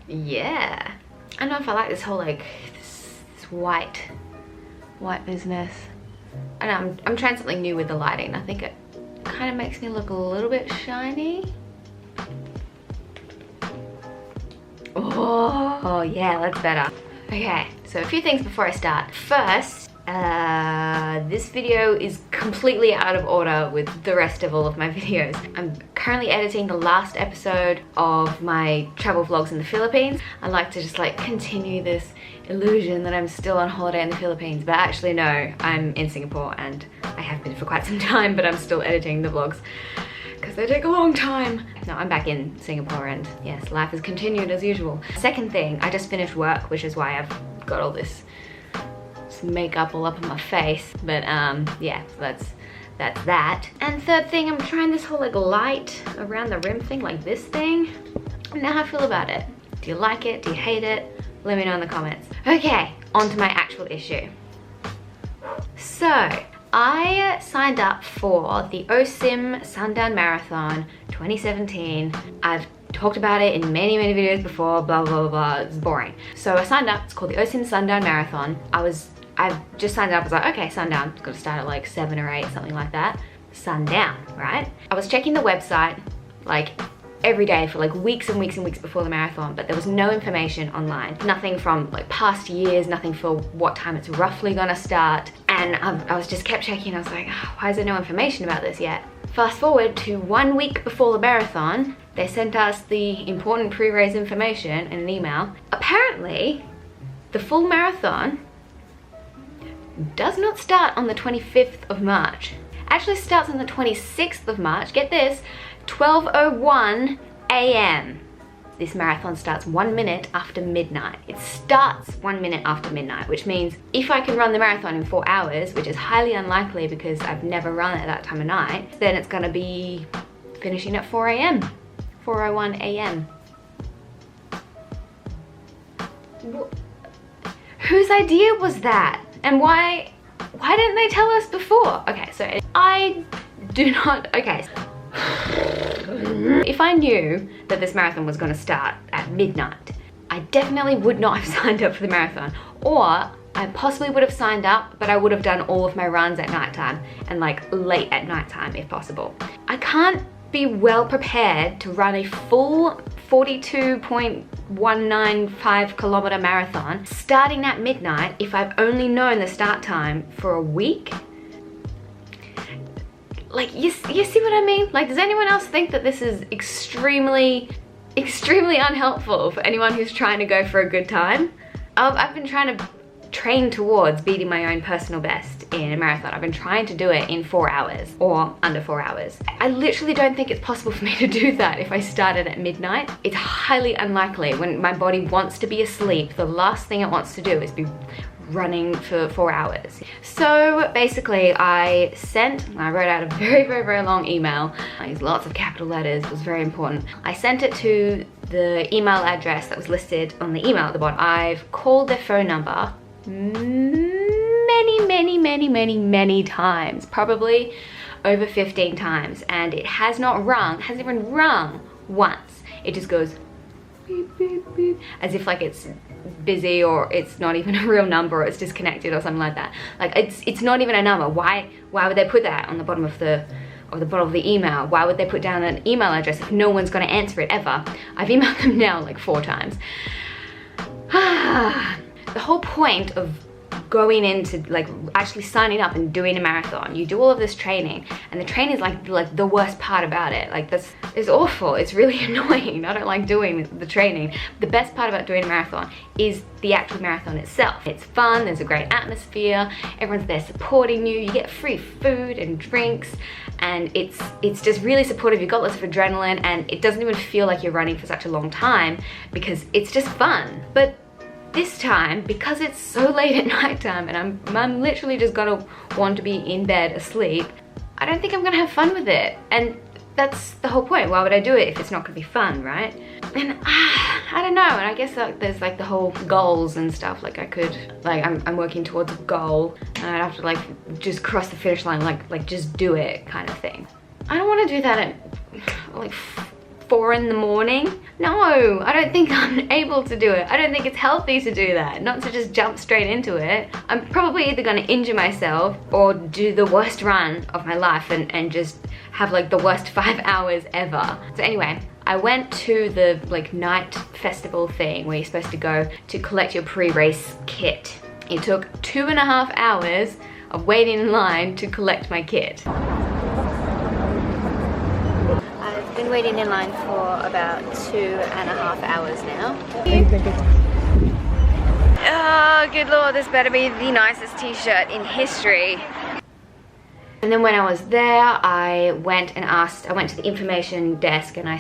Yeah. I don't know if I like this whole like this white business. I know I'm trying something new with the lighting. I think it kind of makes me look a little bit shiny. Oh yeah, that's better. Okay, so a few things before I start. First, this video is completely out of order with the rest of all of my videos. I'm currently editing the last episode of my travel vlogs in the Philippines. I like to just like continue this illusion that I'm still on holiday in the Philippines, but actually no, I'm in Singapore and I have been for quite some time, but I'm still editing the vlogs because they take a long time. No, I'm back in Singapore and yes, life has continued as usual. Second thing, I just finished work, which is why I've got all this makeup all up on my face, but yeah, so that's that. And third thing, I'm trying this whole like light around the rim thing, like this thing. I don't know how I feel about it. Do you like it? Do you hate it? Let me know in the comments. Okay, on to my actual issue. So I signed up for the OSIM Sundown Marathon 2017. I've talked about it in many videos before, blah blah blah, it's boring. So I signed up, it's called the OSIM Sundown Marathon. I just signed up, I was like, okay, sundown, it's gonna start at like 7 or 8, something like that. Sundown, right? I was checking the website like every day for like weeks and weeks and weeks before the marathon, but there was no information online. Nothing from like past years, nothing for what time it's roughly gonna start. And I was just kept checking, I was like, oh, why is there no information about this yet? Fast forward to 1 week before the marathon, they sent us the important pre-race information in an email. Apparently, the full marathon does not start on the 25th of March. Actually starts on the 26th of March. Get this, 12:01 a.m. This marathon starts 1 minute after midnight. It starts 1 minute after midnight, which means if I can run the marathon in 4 hours, which is highly unlikely because I've never run at that time of night, then it's gonna be finishing at 4 a.m. 4:01 a.m. Whose idea was that? And why didn't they tell us before? Okay, so I do not, okay. If I knew that this marathon was gonna start at midnight, I definitely would not have signed up for the marathon. Or I possibly would have signed up, but I would have done all of my runs at nighttime and like late at nighttime if possible. I can't be well prepared to run a full 42.195 kilometer marathon starting at midnight if I've only known the start time for a week. Like, you see what I mean? Like, does anyone else think that this is extremely unhelpful for anyone who's trying to go for a good time? I've been trying to train towards beating my own personal best in a marathon. I've been trying to do it in 4 hours or under 4 hours. I literally don't think it's possible for me to do that if I started at midnight. It's highly unlikely. When my body wants to be asleep, the last thing it wants to do is be running for 4 hours. So basically I wrote out a very long email. I used lots of capital letters, it was very important. I sent it to the email address that was listed on the email at the bottom. I've called their phone number many times, probably over 15 times, and it hasn't even rung once. It just goes beep beep beep, as if like it's busy or it's not even a real number or it's disconnected or something like that. Like it's not even a number. Why would they put that on the bottom of the email? Why would they put down an email address if no one's going to answer it ever? I've emailed them now like 4 times. The whole point of going into like actually signing up and doing a marathon, you do all of this training, and the training is like the worst part about it. Like it's awful, it's really annoying. I don't like doing the training. The best part about doing a marathon is the actual marathon itself. It's fun, there's a great atmosphere, everyone's there supporting you, you get free food and drinks, and it's just really supportive. You've got lots of adrenaline, and it doesn't even feel like you're running for such a long time because it's just fun. But this time, because it's so late at nighttime and I'm literally just gonna want to be in bed asleep, I don't think I'm gonna have fun with it. And that's the whole point. Why would I do it if it's not gonna be fun, right? And I don't know, and I guess like, there's like the whole goals and stuff. Like I could, like I'm working towards a goal and I'd have to like just cross the finish line, like just do it kind of thing. I don't wanna do that at like 4 in the morning? No, I don't think I'm able to do it. I don't think it's healthy to do that, not to just jump straight into it. I'm probably either gonna injure myself or do the worst run of my life and just have like the worst 5 hours ever. So anyway, I went to the like night festival thing where you're supposed to go to collect your pre-race kit. It took 2.5 hours of waiting in line to collect my kit. I've been waiting in line for about 2.5 hours now. Oh, good lord, this better be the nicest t-shirt in history. And then when I was there, I went to the information desk and I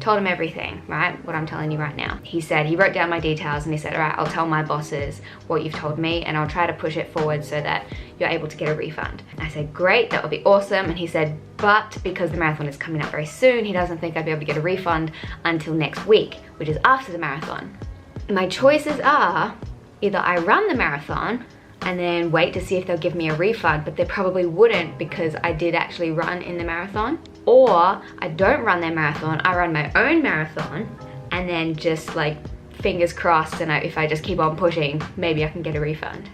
told him everything, right? What I'm telling you right now. He wrote down my details and he said, all right, I'll tell my bosses what you've told me and I'll try to push it forward so that you're able to get a refund. I said, great, that would be awesome. And he said, but because the marathon is coming up very soon, he doesn't think I'd be able to get a refund until next week, which is after the marathon. My choices are either I run the marathon and then wait to see if they'll give me a refund, but they probably wouldn't because I did actually run in the marathon. Or I don't run their marathon, I run my own marathon, and then just like fingers crossed, and if I just keep on pushing, maybe I can get a refund.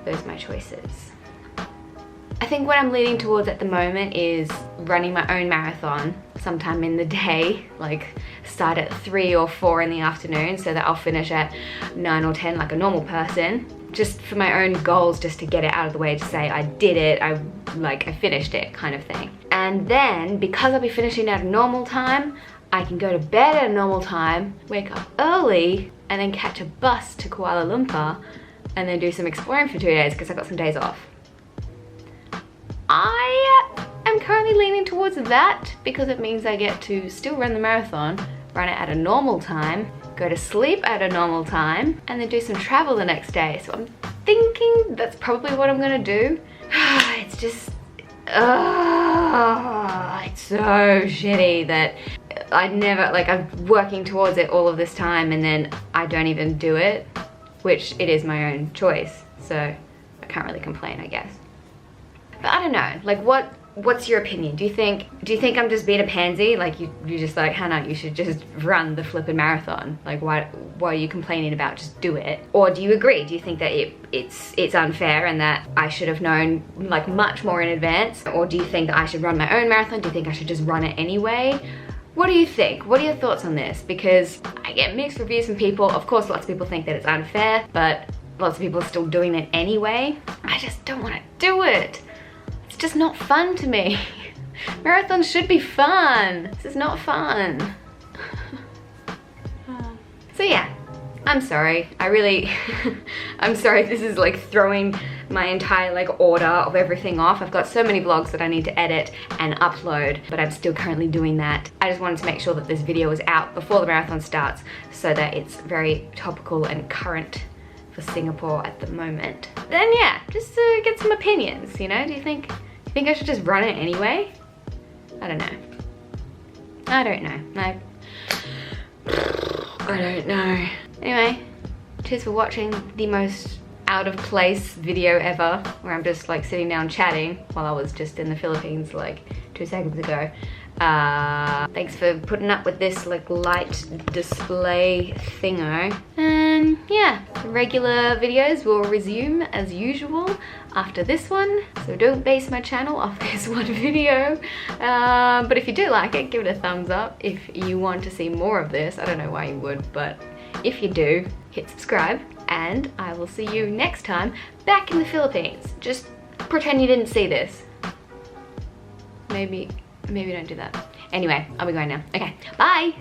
Those are my choices. I think what I'm leaning towards at the moment is running my own marathon sometime in the day, like start at 3 or 4 in the afternoon so that I'll finish at 9 or 10 like a normal person. Just for my own goals, just to get it out of the way, to say I did it, I finished it kind of thing. And then because I'll be finishing at a normal time, I can go to bed at a normal time, wake up early, and then catch a bus to Kuala Lumpur and then do some exploring for 2 days because I've got some days off. I am currently leaning towards that because it means I get to still run the marathon, run it at a normal time, go to sleep at a normal time, and then do some travel the next day. So I'm thinking that's probably what I'm gonna do. It's just, it's so shitty that I'm working towards it all of this time and then I don't even do it, which it is my own choice. So I can't really complain, I guess. But I don't know, like what's your opinion? Do you think I'm just being a pansy? Like you just like, Hannah, you should just run the flippin' marathon. Like why are you complaining about just do it? Or do you agree? Do you think that it's unfair and that I should have known like much more in advance? Or do you think that I should run my own marathon? Do you think I should just run it anyway? What do you think? What are your thoughts on this? Because I get mixed reviews from people. Of course, lots of people think that it's unfair, but lots of people are still doing it anyway. I just don't want to do it. It's just not fun to me. Marathons should be fun. This is not fun. So yeah, I'm sorry. I'm sorry this is like throwing my entire like order of everything off. I've got so many vlogs that I need to edit and upload, but I'm still currently doing that. I just wanted to make sure that this video is out before the marathon starts so that it's very topical and current for Singapore at the moment. Then yeah, just to get some opinions, you know? Do you think I should just run it anyway? I don't know. I don't know. I don't know. Anyway, cheers for watching the most out of place video ever, where I'm just like sitting down chatting while I was just in the Philippines like 2 seconds ago. Thanks for putting up with this like light display thingo. And yeah, regular videos will resume as usual after this one, so don't base my channel off this one video. But if you do like it, give it a thumbs up. If you want to see more of this, I don't know why you would, but if you do, hit subscribe, and I will see you next time back in the Philippines. Just pretend you didn't see this. Maybe don't do that. Anyway, I'll be going now. Okay, bye!